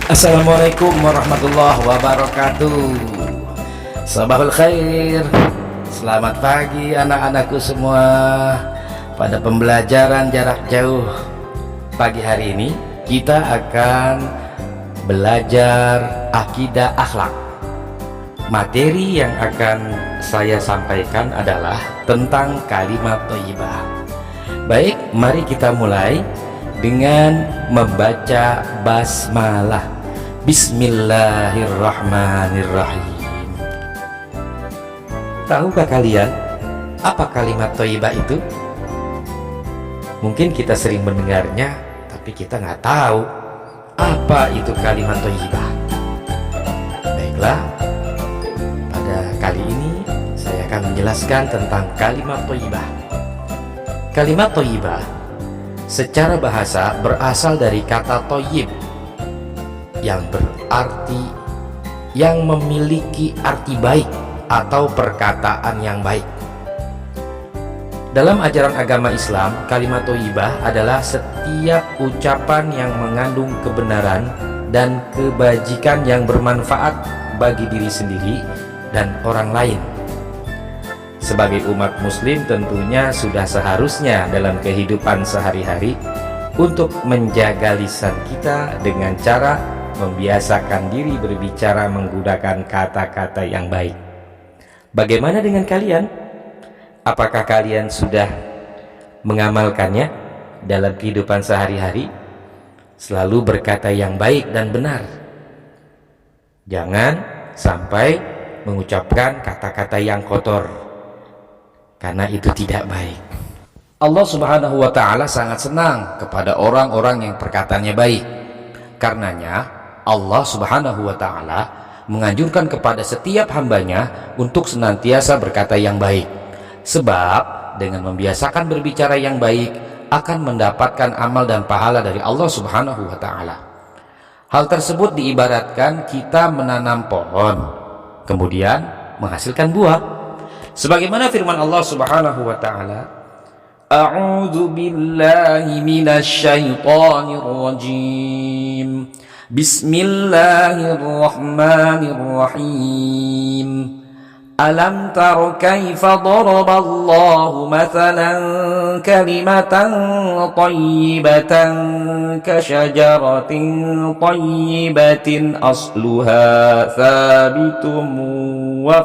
Assalamualaikum warahmatullahi wabarakatuh. Sabahul khair. Selamat pagi anak-anakku semua. Pada pembelajaran jarak jauh pagi hari ini kita akan belajar akidah akhlak. Materi yang akan saya sampaikan adalah tentang kalimat thayyibah. Baik, mari kita mulai dengan membaca basmalah. Bismillahirrahmanirrahim. Tahukah kalian apa kalimat thayyibah itu? Mungkin kita sering mendengarnya, tapi kita nggak tahu apa itu kalimat thayyibah. Baiklah, pada kali ini saya akan menjelaskan tentang kalimat thayyibah. Kalimat thayyibah secara bahasa berasal dari kata thayyib yang berarti yang memiliki arti baik atau perkataan yang baik. Dalam ajaran agama Islam, kalimat thayyibah adalah setiap ucapan yang mengandung kebenaran dan kebajikan yang bermanfaat bagi diri sendiri dan orang lain. Sebagai umat muslim tentunya sudah seharusnya dalam kehidupan sehari-hari untuk menjaga lisan kita dengan cara membiasakan diri berbicara menggunakan kata-kata yang baik. Bagaimana dengan kalian? Apakah kalian sudah mengamalkannya dalam kehidupan sehari-hari? Selalu berkata yang baik dan benar. Jangan sampai mengucapkan kata-kata yang kotor, karena itu tidak baik. Allah Subhanahu wa ta'ala sangat senang kepada orang-orang yang perkataannya baik. Karenanya Allah Subhanahu wa ta'ala menganjurkan kepada setiap hambanya untuk senantiasa berkata yang baik. Sebab dengan membiasakan berbicara yang baik akan mendapatkan amal dan pahala dari Allah Subhanahu wa ta'ala. Hal tersebut diibaratkan kita menanam pohon kemudian menghasilkan buah. Sebagaimana firman Allah Subhanahu wa ta'ala, A'udzu billahi minasy syaithanir rajim. Bismillahirrahmanirrahim. Alam tara kaifa daraballahu mathalan kalimatan thayyibatan kasyajaratin thayyibatin asluha thabitun wa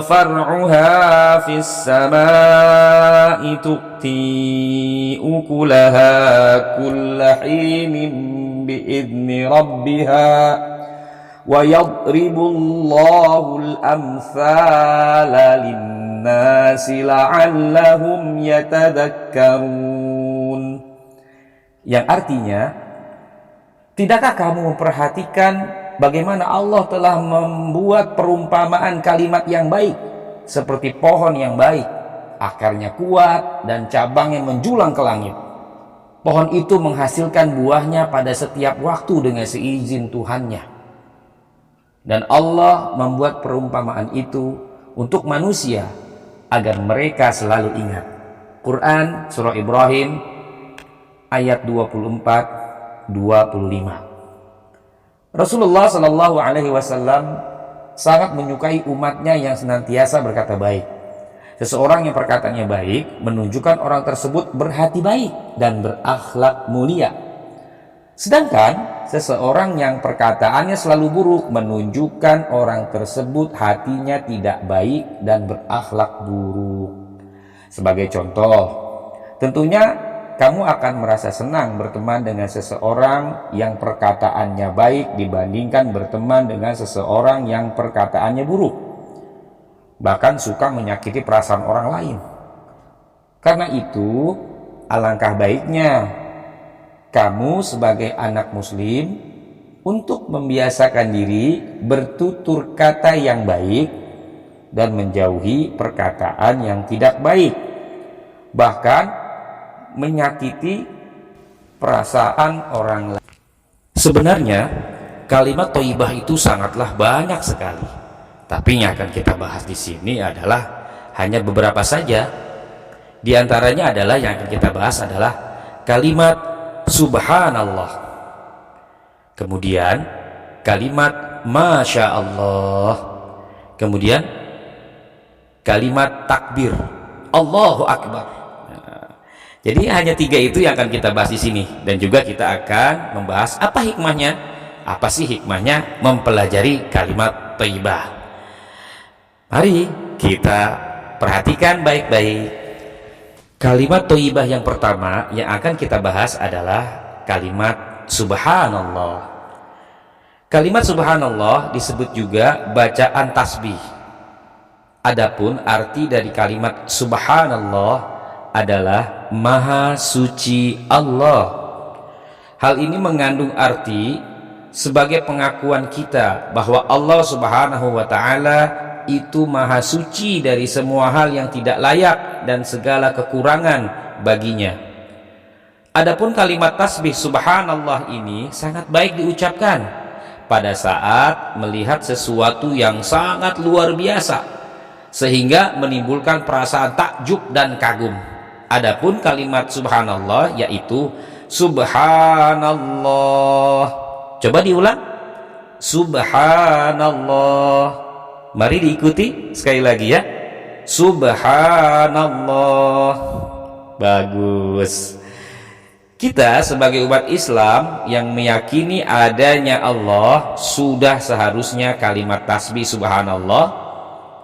far'uha fis samaa'i tu'ti ukulaha kulla hinin bi'idni rabbiha wa yadribullahu al-amthala lin-nasi la'allahum yatadhakkarun. Yang artinya, tidakkah kamu memperhatikan bagaimana Allah telah membuat perumpamaan kalimat yang baik seperti pohon yang baik, akarnya kuat dan cabangnya menjulang ke langit. Pohon itu menghasilkan buahnya pada setiap waktu dengan seizin Tuhannya. Dan Allah membuat perumpamaan itu untuk manusia agar mereka selalu ingat. Quran Surah Ibrahim ayat 24-25. Rasulullah Shallallahu Alaihi Wasallam sangat menyukai umatnya yang senantiasa berkata baik. Seseorang yang perkataannya baik menunjukkan orang tersebut berhati baik dan berakhlak mulia. Sedangkan seseorang yang perkataannya selalu buruk menunjukkan orang tersebut hatinya tidak baik dan berakhlak buruk. Sebagai contoh, tentunya kamu akan merasa senang berteman dengan seseorang yang perkataannya baik dibandingkan berteman dengan seseorang yang perkataannya buruk, bahkan suka menyakiti perasaan orang lain. Karena itu, alangkah baiknya kamu sebagai anak muslim untuk membiasakan diri bertutur kata yang baik dan menjauhi perkataan yang tidak baik, bahkan menyakiti perasaan orang lain. Sebenarnya kalimat thayyibah itu sangatlah banyak sekali, tapi yang akan kita bahas di sini adalah hanya beberapa saja. Di antaranya adalah yang akan kita bahas adalah kalimat subhanallah, kemudian kalimat masya Allah, kemudian kalimat takbir Allahu Akbar. Jadi hanya 3 itu yang akan kita bahas di sini, dan juga kita akan membahas apa hikmahnya. Apa sih hikmahnya mempelajari kalimat thayyibah? Mari kita perhatikan baik-baik. Kalimat thayyibah yang pertama yang akan kita bahas adalah kalimat subhanallah. Kalimat subhanallah disebut juga bacaan tasbih. Adapun arti dari kalimat subhanallah adalah maha suci Allah. Hal ini mengandung arti sebagai pengakuan kita bahwa Allah Subhanahu wa Ta'ala itu maha suci dari semua hal yang tidak layak dan segala kekurangan baginya. Adapun kalimat tasbih subhanallah ini sangat baik diucapkan pada saat melihat sesuatu yang sangat luar biasa, sehingga menimbulkan perasaan takjub dan kagum. Adapun kalimat subhanallah yaitu subhanallah. Coba diulang. Subhanallah. Mari diikuti sekali lagi ya. Subhanallah. Bagus. Kita sebagai umat Islam yang meyakini adanya Allah, sudah seharusnya kalimat tasbih subhanallah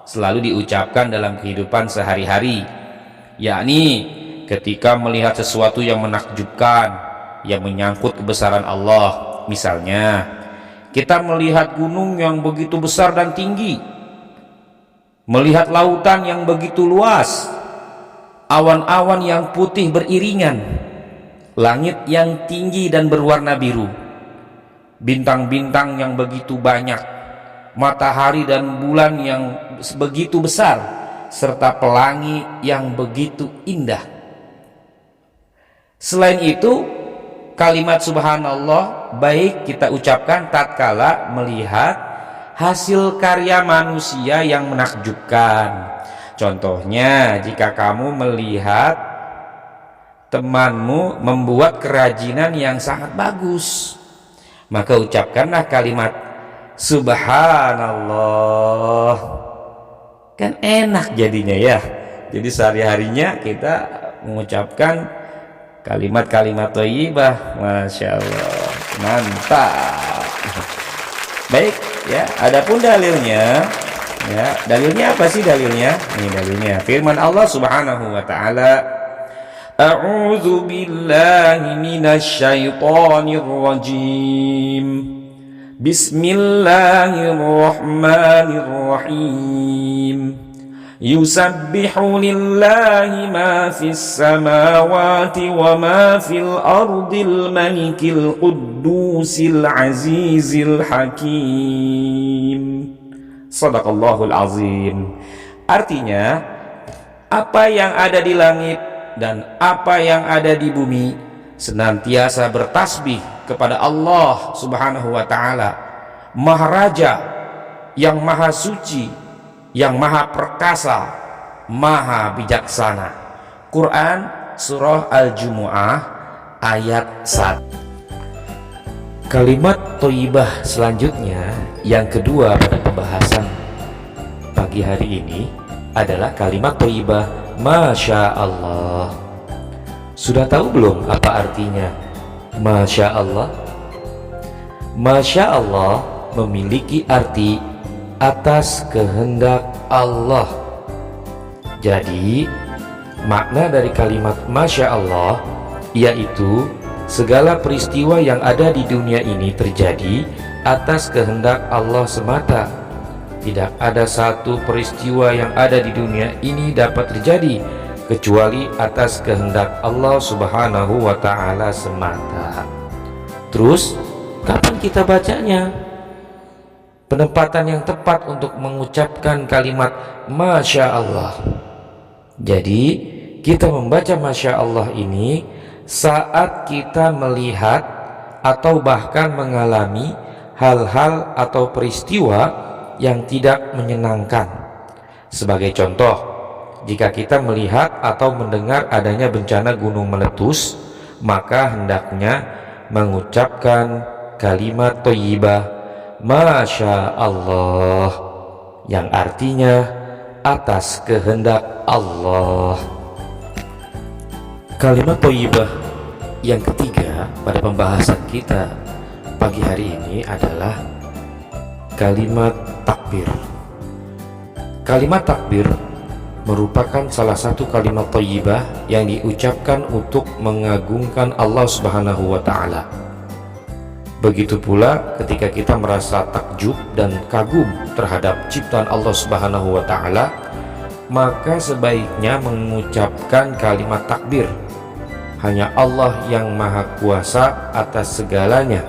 selalu diucapkan dalam kehidupan sehari-hari, yakni ketika melihat sesuatu yang menakjubkan yang menyangkut kebesaran Allah. Misalnya kita melihat gunung yang begitu besar dan tinggi, melihat lautan yang begitu luas, awan-awan yang putih beriringan, langit yang tinggi dan berwarna biru, bintang-bintang yang begitu banyak, matahari dan bulan yang begitu besar, serta pelangi yang begitu indah. Selain itu, kalimat subhanallah baik kita ucapkan tatkala melihat hasil karya manusia yang menakjubkan. Contohnya, jika kamu melihat temanmu membuat kerajinan yang sangat bagus, maka ucapkanlah kalimat subhanallah. Kan enak jadinya ya. Jadi sehari-harinya kita mengucapkan kalimat-kalimat thayyibah. Masya Allah, mantap. Baik ya, adapun dalilnya ya, dalilnya apa sih dalilnya? Ini dalilnya firman Allah Subhanahu wa Ta'ala, a'udzu billahi minasy syaithanir rajim, bismillahirrahmanirrahim, yusabbihu lillahi ma fis samawati wa ma fil ardil malikil quddusil azizil hakim. Shadaqallahul azim. Artinya, apa yang ada di langit dan apa yang ada di bumi senantiasa bertasbih kepada Allah Subhanahu wa Ta'ala, Maharaja yang maha suci, yang maha perkasa, maha bijaksana. Quran surah Al-Jumu'ah ayat 1. Kalimat thayyibah selanjutnya yang kedua pada pembahasan pagi hari ini adalah kalimat thayyibah masya Allah. Sudah tahu belum apa artinya masya Allah? Masya Allah memiliki arti atas kehendak Allah. Jadi makna dari kalimat masya Allah yaitu segala peristiwa yang ada di dunia ini terjadi atas kehendak Allah semata. Tidak ada satu peristiwa yang ada di dunia ini dapat terjadi kecuali atas kehendak Allah Subhanahu wa Ta'ala semata. Terus kapan kita bacanya? Penempatan yang tepat untuk mengucapkan kalimat masya Allah. Jadi kita membaca masya Allah ini saat kita melihat atau bahkan mengalami hal-hal atau peristiwa yang tidak menyenangkan. Sebagai contoh, jika kita melihat atau mendengar adanya bencana gunung meletus, maka hendaknya mengucapkan kalimat thayyibah Masya Allah, yang artinya atas kehendak Allah. Kalimat thayyibah yang ketiga pada pembahasan kita pagi hari ini adalah kalimat takbir. Kalimat takbir merupakan salah satu kalimat thayyibah yang diucapkan untuk mengagungkan Allah Subhanahu wa Ta'ala. Begitu pula ketika kita merasa takjub dan kagum terhadap ciptaan Allah Subhanahu wa Ta'ala, maka sebaiknya mengucapkan kalimat takbir. Hanya Allah yang maha kuasa atas segalanya.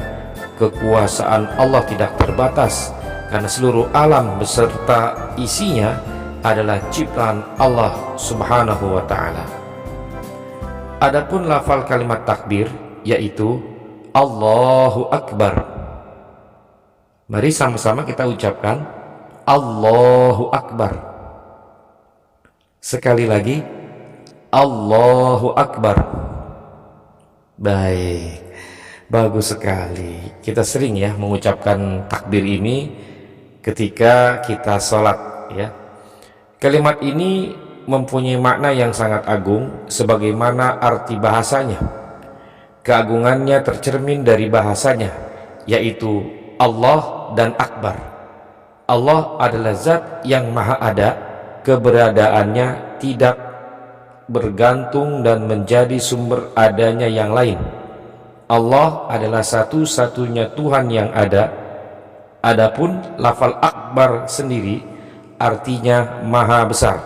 Kekuasaan Allah tidak terbatas, karena seluruh alam beserta isinya adalah ciptaan Allah Subhanahu wa Ta'ala. Adapun lafal kalimat takbir yaitu Allahu Akbar. Mari sama-sama kita ucapkan Allahu Akbar. Sekali lagi, Allahu Akbar. Baik, bagus sekali. Kita sering ya mengucapkan takbir ini ketika kita sholat ya. Kalimat ini mempunyai makna yang sangat agung sebagaimana arti bahasanya. Keagungannya tercermin dari bahasanya, yaitu Allah dan Akbar. Allah adalah zat yang maha ada, keberadaannya tidak bergantung dan menjadi sumber adanya yang lain. Allah adalah satu-satunya Tuhan yang ada. Adapun lafal Akbar sendiri artinya maha besar,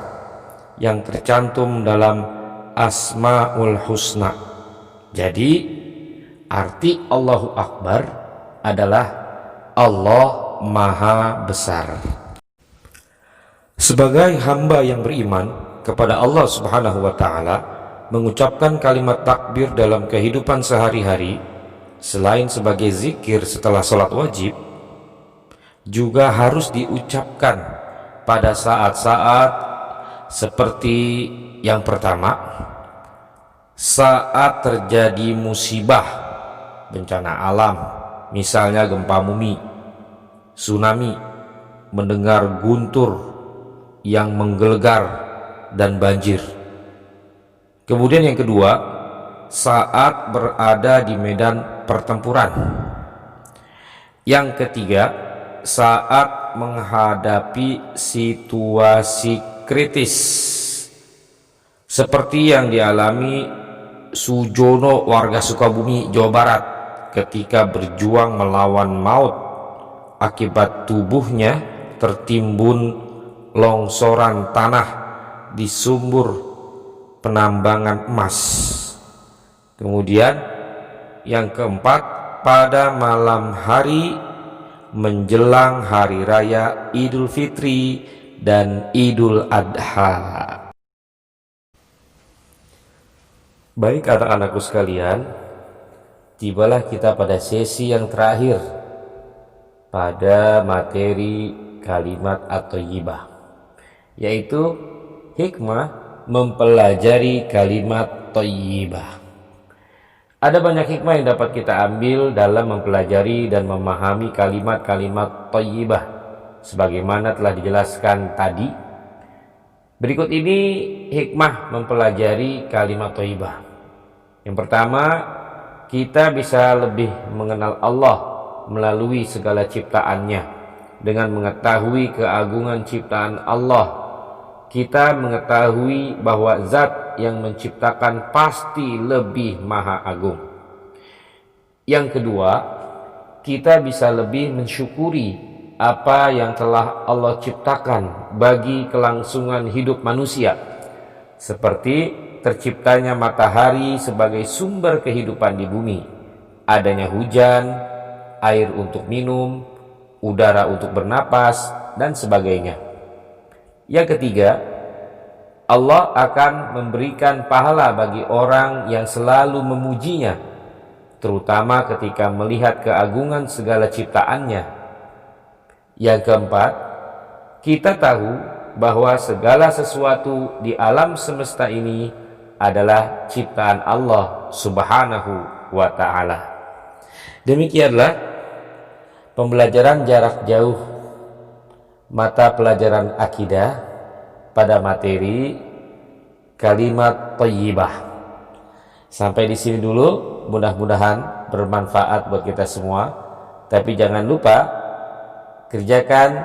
yang tercantum dalam Asmaul Husna. Jadi arti Allahu Akbar adalah Allah maha besar. Sebagai hamba yang beriman kepada Allah Subhanahu wa Ta'ala, mengucapkan kalimat takbir dalam kehidupan sehari-hari selain sebagai zikir setelah sholat wajib, juga harus diucapkan pada saat-saat seperti yang pertama, saat terjadi musibah, bencana alam, misalnya gempa bumi, tsunami, mendengar guntur yang menggelegar, dan banjir. Kemudian yang kedua, saat berada di medan pertempuran. Yang ketiga, saat menghadapi situasi kritis seperti yang dialami Sujono, warga Sukabumi, Jawa Barat, ketika berjuang melawan maut akibat tubuhnya tertimbun longsoran tanah di sumur penambangan emas. Kemudian yang keempat, pada malam hari menjelang hari raya Idul Fitri dan Idul Adha. Baik anak-anakku sekalian, tibalah kita pada sesi yang terakhir pada materi kalimat at-thayyibah, yaitu hikmah mempelajari kalimat thayyibah. Ada banyak hikmah yang dapat kita ambil dalam mempelajari dan memahami kalimat-kalimat thayyibah sebagaimana telah dijelaskan tadi. Berikut ini hikmah mempelajari kalimat thayyibah. Yang pertama, kita bisa lebih mengenal Allah melalui segala ciptaannya. Dengan mengetahui keagungan ciptaan Allah, kita mengetahui bahwa zat yang menciptakan pasti lebih maha agung. Yang kedua, kita bisa lebih mensyukuri apa yang telah Allah ciptakan bagi kelangsungan hidup manusia, seperti terciptanya matahari sebagai sumber kehidupan di bumi, adanya hujan, air untuk minum, udara untuk bernapas, dan sebagainya. Yang ketiga, Allah akan memberikan pahala bagi orang yang selalu memujinya, terutama ketika melihat keagungan segala ciptaannya. Yang keempat, kita tahu bahwa segala sesuatu di alam semesta ini adalah ciptaan Allah Subhanahu wa ta'ala. Demikianlah pembelajaran jarak jauh mata pelajaran akidah pada materi kalimat thayyibah. Sampai di sini dulu, mudah-mudahan bermanfaat buat kita semua. Tapi jangan lupa kerjakan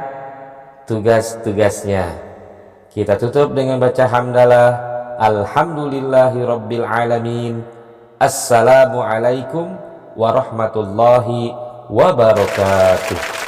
tugas-tugasnya. Kita tutup dengan baca hamdalah. Alhamdulillahi Rabbil Alamin. Assalamualaikum warahmatullahi wabarakatuh.